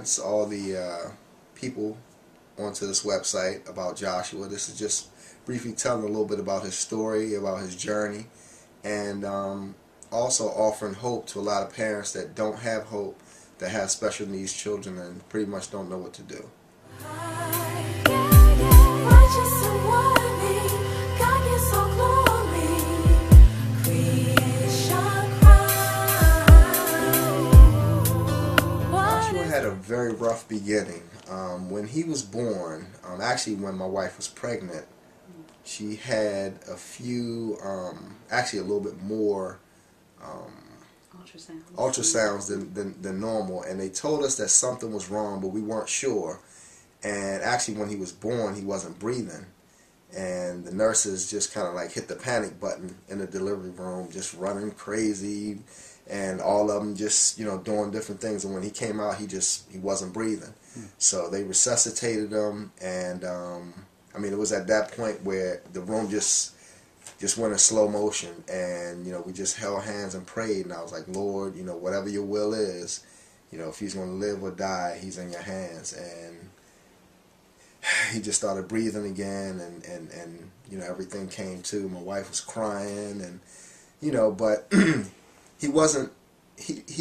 parents, all the people onto this website about Joshua. This is just briefly telling a little bit about his story, about his journey, and also offering hope to a lot of parents that don't have hope, that have special needs children and pretty much don't know what to do. Joshua had a very rough beginning. When he was born, actually when my wife was pregnant, she had a few, actually a little bit more ultrasounds than normal, and they told us that something was wrong, but we weren't sure. And actually when he was born, he wasn't breathing, and the nurses just kind of like hit the panic button in the delivery room, just running crazy, and all of them just, you know, doing different things. And when he came out, he wasn't breathing. So they resuscitated him, and I mean, it was at that point where the room just went in slow motion, and you know, we just held hands and prayed, and I was like, Lord, you know, whatever your will is, you know, if he's going to live or die, he's in your hands. And he just started breathing again, and you know, everything came to. My wife was crying, and you know, but he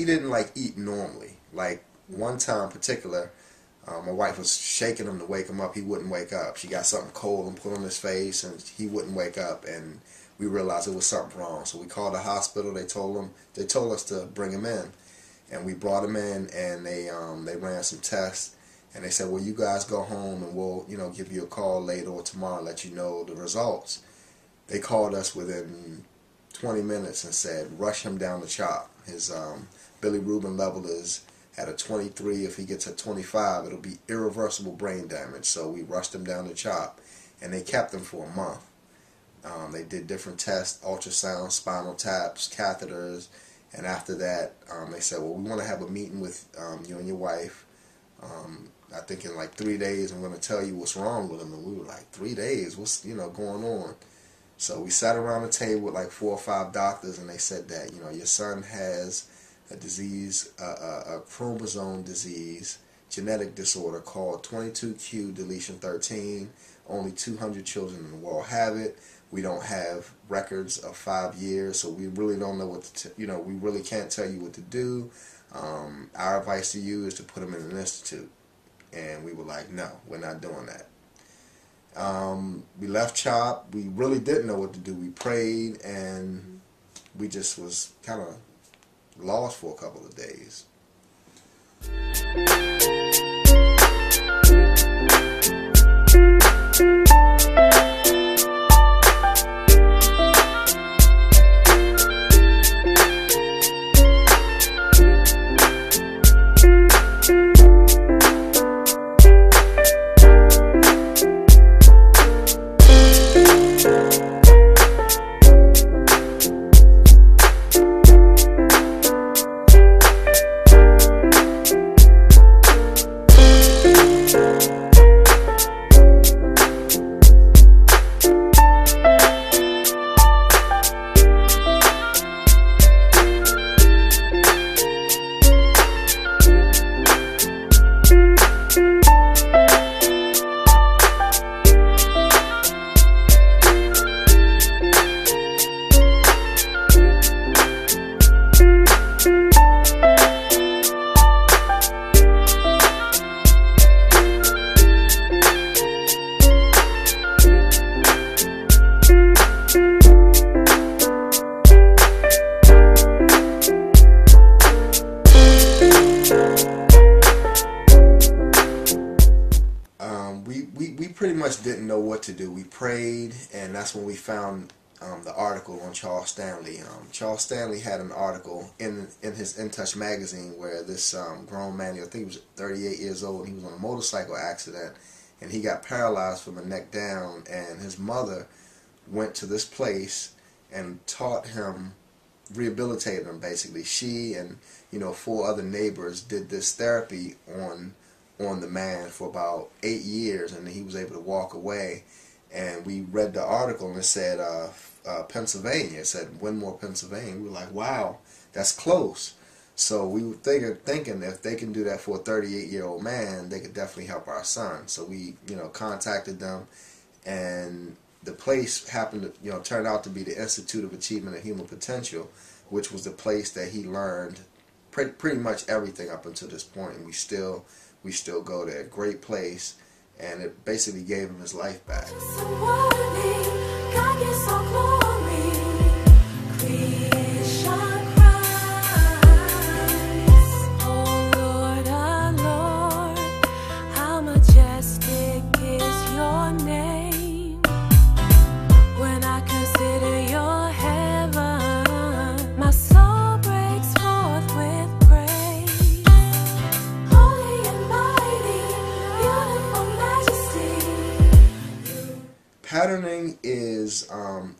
didn't like eat normally. Like one time in particular, my wife was shaking him to wake him up. He wouldn't wake up. She got something cold and put on his face, and he wouldn't wake up. And we realized it was something wrong. So we called the hospital. They told us to bring him in, and we brought him in. And they ran some tests, and they said, "Well, you guys go home, and we'll, you know, give you a call later or tomorrow, and let you know the results." They called us within 20 minutes and said, "Rush him down the CHOP. His bilirubin level is at a 23. If he gets a 25, it'll be irreversible brain damage." So we rushed him down to CHOP, and they kept him for a month. They did different tests, ultrasound, spinal taps, catheters, and after that, they said, "Well, we want to have a meeting with you and your wife. I think in like 3 days, I'm going to tell you what's wrong with him." And we were like, 3 days? What's, you know, going on? So we sat around the table with like 4 or 5 doctors, and they said that, you know, your son has a disease, a chromosome disease, genetic disorder called 22q deletion 13. Only 200 children in the world have it. We don't have records of 5 years, so we really don't know what to, you know, we really can't tell you what to do. Our advice to you is to put him in an institute. And we were like, no, we're not doing that. We left CHOP. We really didn't know what to do. We prayed, and we just was kind of lost for a couple of days. We pretty much didn't know what to do. We prayed, and that's when we found the article on Charles Stanley. Charles Stanley had an article in his In Touch magazine where this grown man, I think he was 38 years old, he was on a motorcycle accident, and he got paralyzed from the neck down, and his mother went to this place and taught him, rehabilitated him basically. She and 4 other neighbors did this therapy on the man for about 8 years, and he was able to walk away. And we read the article, and it said Pennsylvania. It said Winmore, Pennsylvania. We were like, wow, that's close. So we were thinking if they can do that for a 38-year-old man, they could definitely help our son. So we, contacted them, and the place happened to, turned out to be the Institute of Achievement of Human Potential, which was the place that he learned pretty much everything up until this point. And we still go there. Great place, and it basically gave him his life back. Patterning is,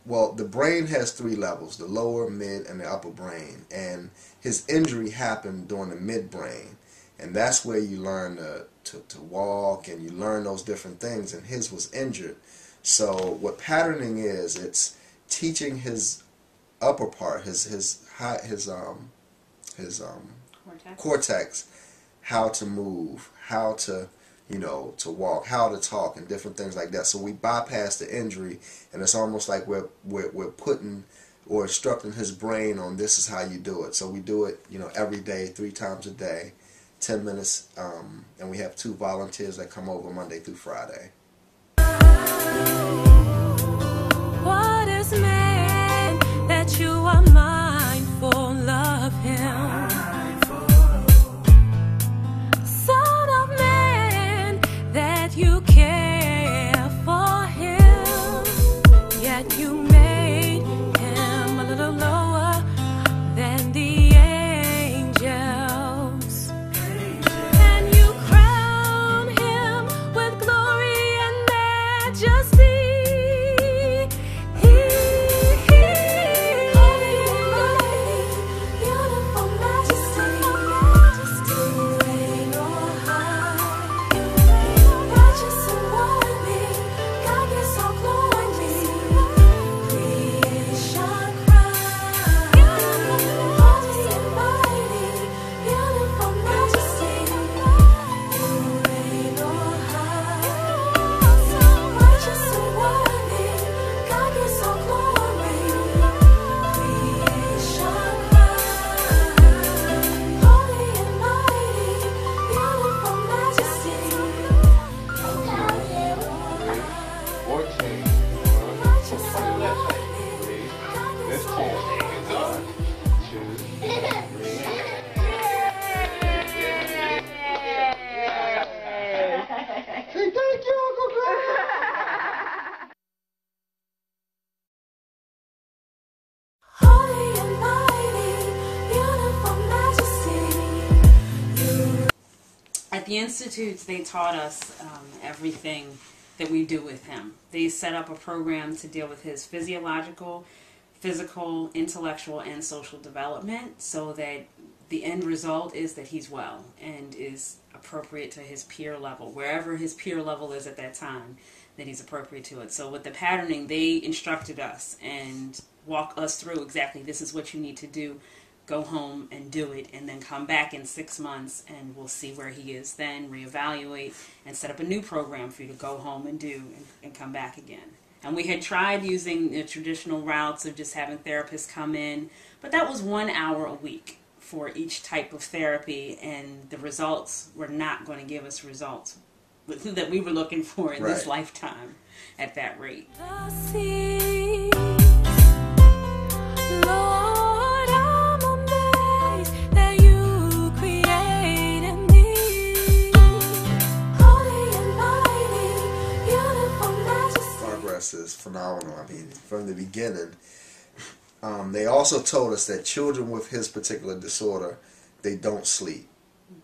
well, the brain has 3 levels, the lower, mid, and the upper brain. And his injury happened during the midbrain. And that's where you learn to walk, and you learn those different things. And his was injured. So what patterning is, it's teaching his upper part, his cortex, how to move, how to to walk, how to talk, and different things like that. So we bypass the injury, and it's almost like we're putting or instructing his brain on this is how you do it. So we do it, every day, 3 times a day, 10 minutes, and we have 2 volunteers that come over Monday through Friday. What is man that you are mindful of him? You care for him, yet you made him a little lower than the angels, and you crown him with glory and majesty. At the Institutes, they taught us everything that we do with him. They set up a program to deal with his physiological, physical, intellectual, and social development, so that the end result is that he's well and is appropriate to his peer level, wherever his peer level is at that time, that he's appropriate to it. So with the patterning, they instructed us and walk us through exactly, this is what you need to do. Go home and do it, and then come back in 6 months, and we'll see where he is then, reevaluate, and set up a new program for you to go home and do, and come back again. And we had tried using the traditional routes of just having therapists come in, but that was 1 hour a week for each type of therapy, and the results were not going to give us results that we were looking for in this lifetime at that rate. Is phenomenal. I mean, from the beginning. They also told us that children with his particular disorder, they don't sleep.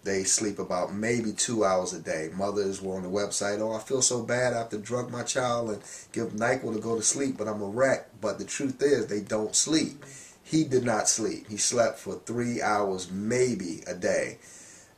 They sleep about maybe 2 hours a day. Mothers were on the website, oh, I feel so bad I have to drug my child and give NyQuil to go to sleep, but I'm a wreck. But the truth is, they don't sleep. He did not sleep. He slept for 3 hours maybe a day.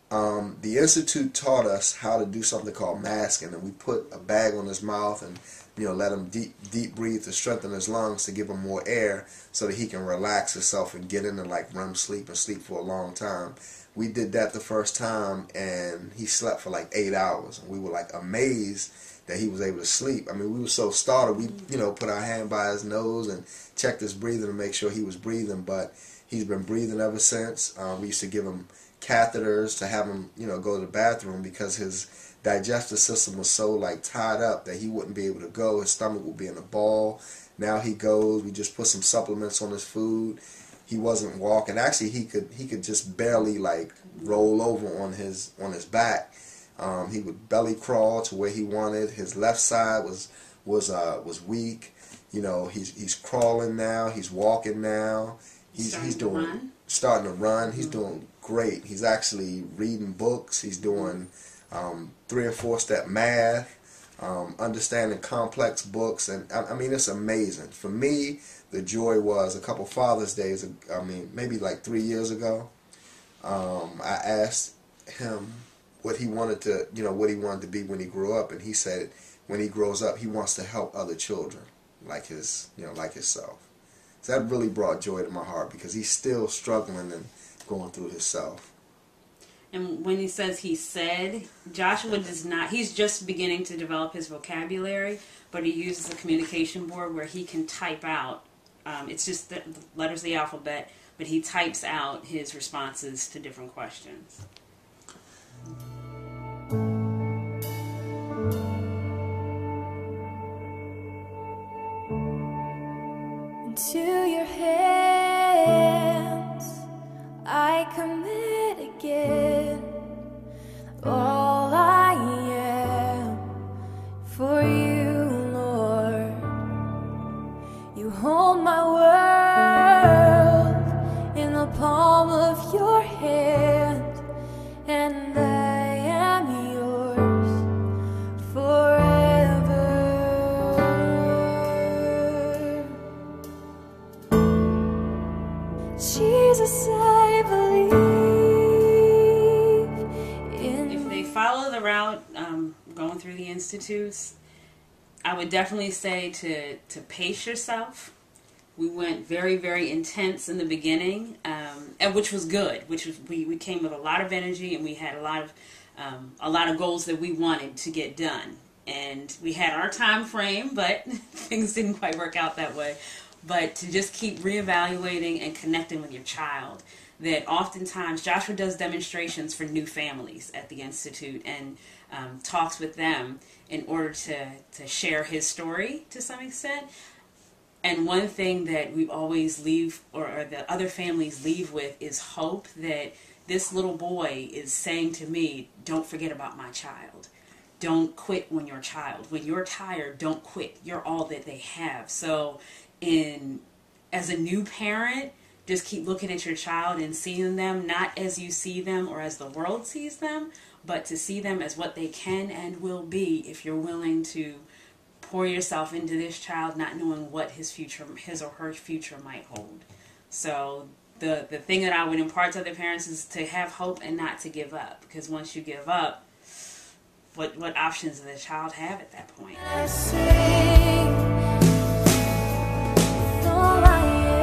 The Institute taught us how to do something called masking, and we put a bag on his mouth and let him deep breathe to strengthen his lungs to give him more air so that he can relax himself and get into like REM sleep and sleep for a long time. We did that the first time, and he slept for like 8 hours, and we were like amazed that he was able to sleep. I mean, we were so startled. We put our hand by his nose and checked his breathing to make sure he was breathing, but he's been breathing ever since. We used to give him catheters to have him go to the bathroom because his digestive system was so like tied up that he wouldn't be able to go. His stomach would be in a ball. Now he goes. We just put some supplements on his food. He wasn't walking. Actually, he could just barely like roll over on his back. He would belly crawl to where he wanted. His left side was weak. He's crawling now. He's walking now. He's starting to run. He's doing great. He's actually reading books. He's doing 3 and 4 step math, understanding complex books, and I mean, it's amazing. For me, the joy was a couple Father's Days. I mean, maybe like 3 years ago. I asked him what he wanted to be when he grew up, and he said when he grows up, he wants to help other children like himself. So that really brought joy to my heart because he's still struggling and going through himself. And when he says he said, Joshua does not, he's just beginning to develop his vocabulary, but he uses a communication board where he can type out, it's just the letters of the alphabet, but he types out his responses to different questions. Into your hands I commit again all I am for you, Lord. You hold my world in the palm of your hand, and I am yours forever. Jesus, I believe in. If they follow the route going through the institutes, I would definitely say to pace yourself. We went very, very intense in the beginning, and which was good. We came with a lot of energy, and we had a lot of goals that we wanted to get done. And we had our time frame, but things didn't quite work out that way. But to just keep reevaluating and connecting with your child. That oftentimes Joshua does demonstrations for new families at the Institute and talks with them in order to share his story to some extent. And one thing that we always leave, or the other families leave with, is hope that this little boy is saying to me, don't forget about my child. Don't quit when you're a child. When you're tired, don't quit. You're all that they have. So as a new parent, just keep looking at your child and seeing them not as you see them or as the world sees them, but to see them as what they can and will be if you're willing to pour yourself into this child, not knowing what his or her future might hold. So the thing that I would impart to other parents is to have hope and not to give up, because once you give up, what options does the child have at that point? I sing with all I am.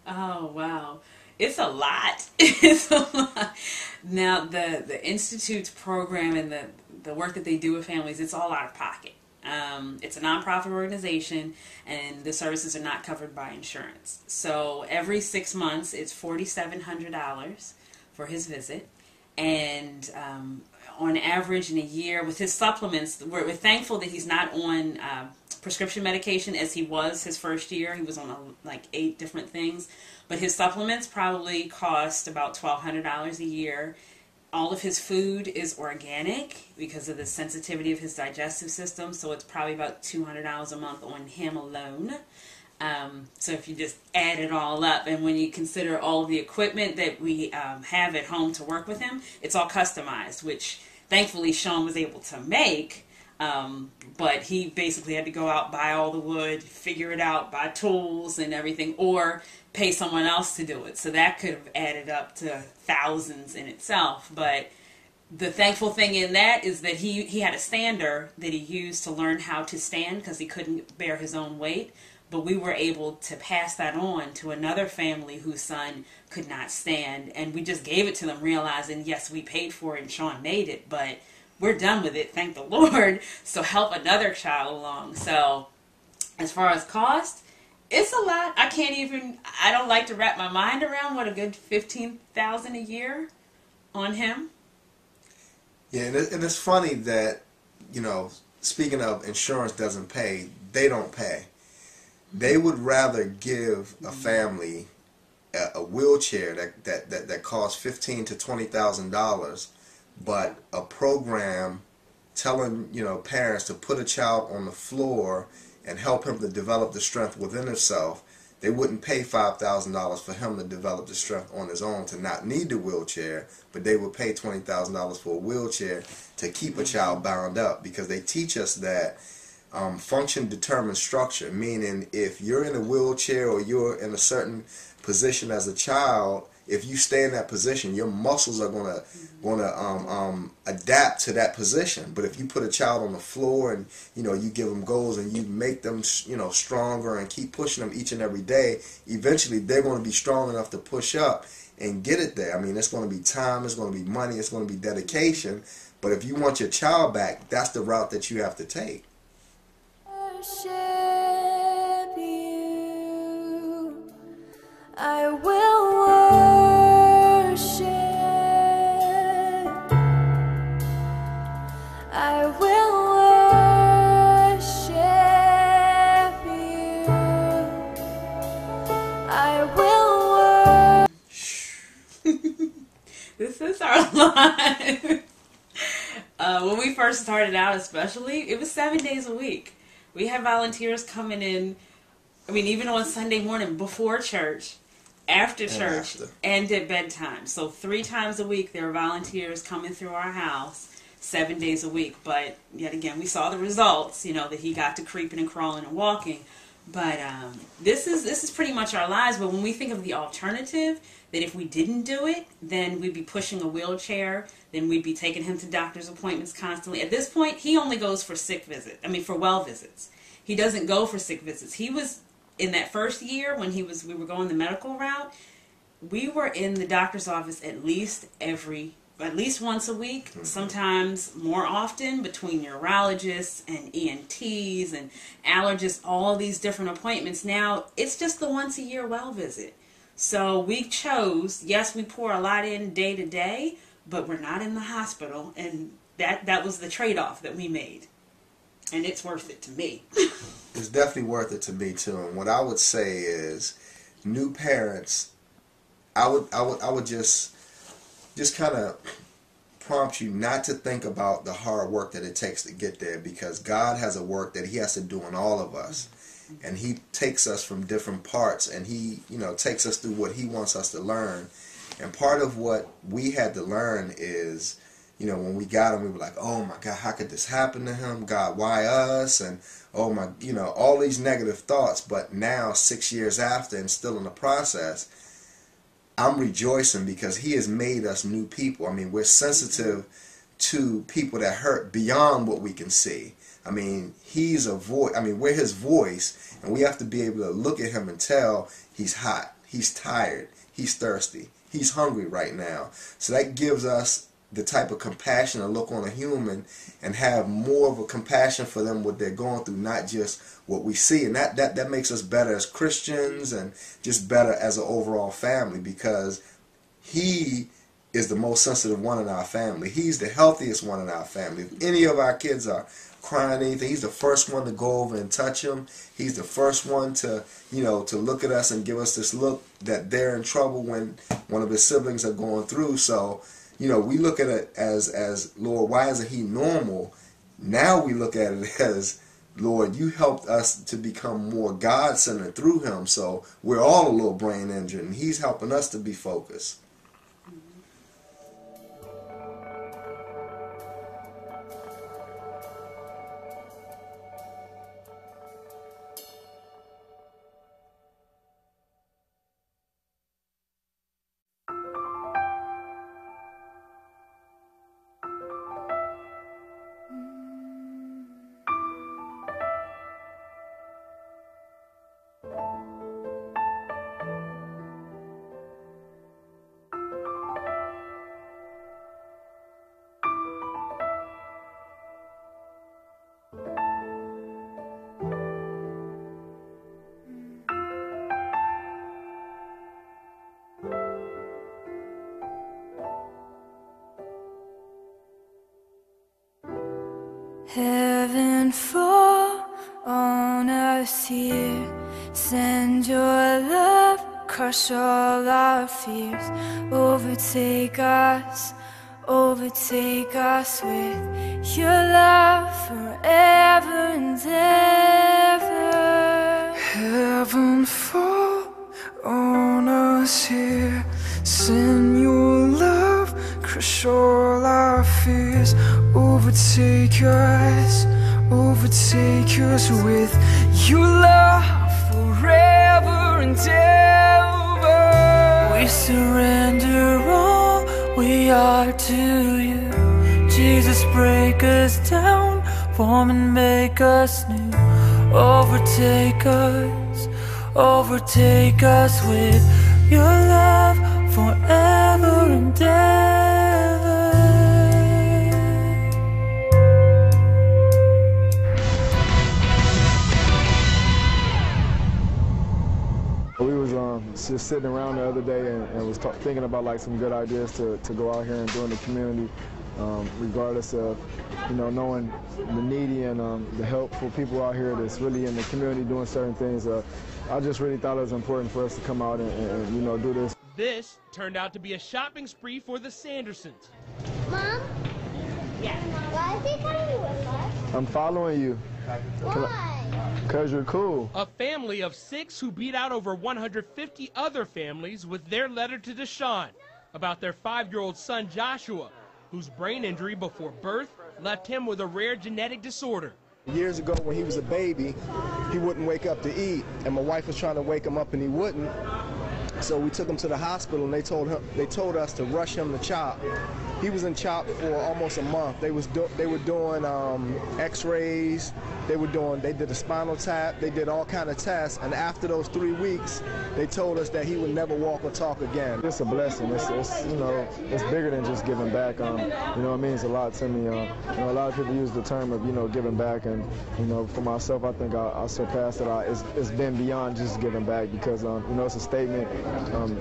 Oh, wow. It's a lot. It's a lot. Now, the Institute's program and the work that they do with families, it's all out of pocket. It's a nonprofit organization, and the services are not covered by insurance. So every 6 months, it's $4,700 for his visit. And on average in a year, with his supplements, we're thankful that he's not on prescription medication as he was his first year. He was on like 8 different things. But his supplements probably cost about $1,200 a year. All of his food is organic because of the sensitivity of his digestive system, so it's probably about $200 a month on him alone. So if you just add it all up, and when you consider all of the equipment that we have at home to work with him, it's all customized, which thankfully Sean was able to make. But he basically had to go out, buy all the wood, figure it out, buy tools and everything, or pay someone else to do it. So that could have added up to thousands in itself. But the thankful thing in that is that he had a stander that he used to learn how to stand because he couldn't bear his own weight. But we were able to pass that on to another family whose son could not stand. And we just gave it to them, realizing, yes, we paid for it and Sean made it, but we're done with it, thank the Lord. So help another child along. So as far as cost, it's a lot. I don't like to wrap my mind around what a good $15,000 a year on him. Yeah, and it's funny that, speaking of insurance doesn't pay, they don't pay. They would rather give a family a wheelchair that costs $15,000 to $20,000, but a program telling parents to put a child on the floor and help him to develop the strength within himself. They wouldn't pay $5,000 for him to develop the strength on his own to not need the wheelchair, but they would pay $20,000 for a wheelchair to keep a child bound up, because they teach us that function determines structure, meaning if you're in a wheelchair or you're in a certain position as a child, if you stay in that position, your muscles are gonna adapt to that position. But if you put a child on the floor and you give them goals and you make them stronger and keep pushing them each and every day, eventually they're going to be strong enough to push up and get it there. I mean, it's going to be time, it's going to be money, it's going to be dedication. But if you want your child back, that's the route that you have to take. Worship you, I will worship, I will worship you, I will worship. This is our life. When we first started out especially, it was 7 days a week. We had volunteers coming in, even on Sunday morning before church, after church, and at bedtime. So 3 times a week there were volunteers coming through our house, 7 days a week. But yet again, we saw the results, that he got to creeping and crawling and walking. But this is pretty much our lives. But when we think of the alternative, that if we didn't do it, then we'd be pushing a wheelchair, then we'd be taking him to doctor's appointments constantly. At this point, he only goes for for well visits. He doesn't go for sick visits. He was, in that first year when we were going the medical route, we were in the doctor's office at least once a week, sometimes more often, between neurologists and ENTs and allergists, all these different appointments. Now, it's just the once a year well visit. So we chose, yes, we pour a lot in day to day, but we're not in the hospital, and that was the trade-off that we made. And it's worth it to me. It's definitely worth it to me too. And what I would say is, new parents, I would just kind of prompt you not to think about the hard work that it takes to get there, because God has a work that He has to do in all of us. And He takes us from different parts, and He, takes us through what He wants us to learn. And part of what we had to learn is, when we got him, we were like, oh my God, how could this happen to him? God, why us? And oh my, all these negative thoughts. But now, 6 years after and still in the process, I'm rejoicing because He has made us new people. We're sensitive to people that hurt beyond what we can see. He's a voice. We're His voice, and we have to be able to look at Him and tell He's hot, He's tired, He's thirsty, He's hungry right now. So that gives us the type of compassion to look on a human and have more of a compassion for them, what they're going through, not just what we see. And that makes us better as Christians and just better as an overall family, because He is the most sensitive one in our family. He's the healthiest one in our family. If any of our kids are crying anything, He's the first one to go over and touch them. He's the first one to to look at us and give us this look that they're in trouble when one of his siblings are going through. So we look at it as Lord, why isn't He normal? Now we look at it as, Lord, You helped us to become more God-centered through Him. So we're all a little brain injured, and He's helping us to be focused. Heaven fall on us here. Send your love, crush all our fears. Overtake us with your love forever and ever. Heaven fall on us here. Send your love, crush all our fears. Overtake us with your love forever and ever. We surrender all we are to you. Jesus, break us down, form and make us new. Overtake us with your love forever and ever. We was just sitting around the other day and was thinking about like some good ideas to go out here and do in the community, regardless of, you know, knowing the needy and the helpful people out here that's really in the community doing certain things. I just really thought it was important for us to come out and you know, do this. This turned out to be a shopping spree for the Sandersons. Mom? Yeah. Why is he coming with us? I'm following you. Why? Because you're cool. A family of 6 who beat out over 150 other families with their letter to Deshaun about their 5-year-old son Joshua, whose brain injury before birth left him with a rare genetic disorder. Years ago when he was a baby, he wouldn't wake up to eat, and my wife was trying to wake him up and he wouldn't. So we took him to the hospital and they told us to rush him to CHOP. He was in CHOP for almost a month. They were doing X-rays. They did a spinal tap. They did all kind of tests. And after those 3 weeks, they told us that he would never walk or talk again. It's a blessing. It's you know, it's bigger than just giving back. You know, it means a lot to me. You know, a lot of people use the term of, you know, giving back, and you know, for myself, I think I surpassed it. It's been beyond just giving back, because you know, it's a statement.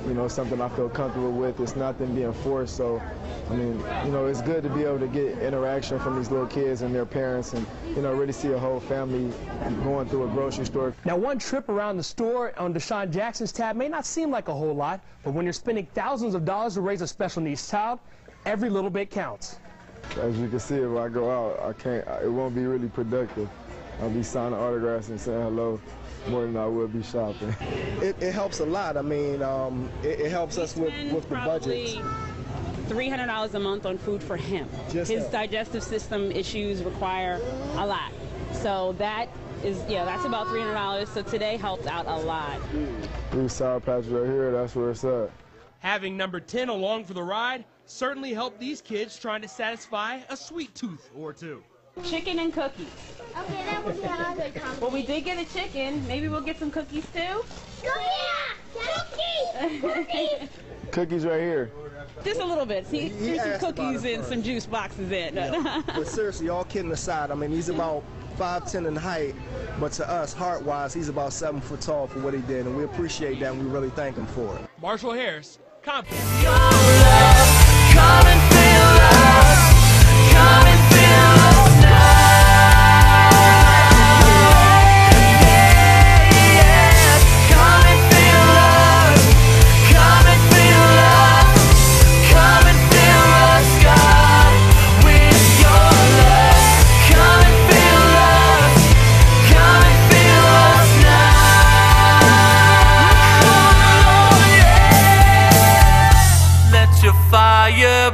You know, it's something I feel comfortable with. It's nothing being forced. So, I mean, you know, it's good to be able to get interaction from these little kids and their parents, and you know, really see a whole family going through a grocery store. Now, one trip around the store on Deshaun Jackson's tab may not seem like a whole lot, but when you're spending thousands of dollars to raise a special needs child, every little bit counts. As you can see, if I go out, it won't be really productive. I'll be signing autographs and saying hello more than I will be shopping. It helps a lot. I mean, it helps us with the budget. $300 a month on food for him. His digestive system issues require a lot. So that is, yeah, that's about $300. So today helped out a lot. These Sour Patches right here, that's where it's at. Having number 10 along for the ride certainly helped these kids trying to satisfy a sweet tooth or two. Chicken and cookies. Okay, that would be a good combination. Well, we did get a chicken. Maybe we'll get some cookies too? Oh, yeah! Cookies! Cookies right here. Just a little bit. See, here's some cookies and some juice boxes in. Yeah. But seriously, all kidding aside, I mean, he's about 5'10" in height, but to us, heart-wise, he's about 7 foot tall for what he did, and we appreciate that, and we really thank him for it. Marshall Harris, Compton.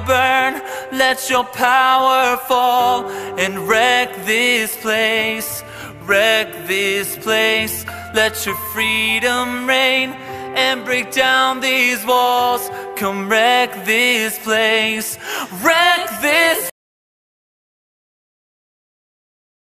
Burn, let your power fall and wreck this place, let your freedom reign and break down these walls. Come wreck this place, wreck this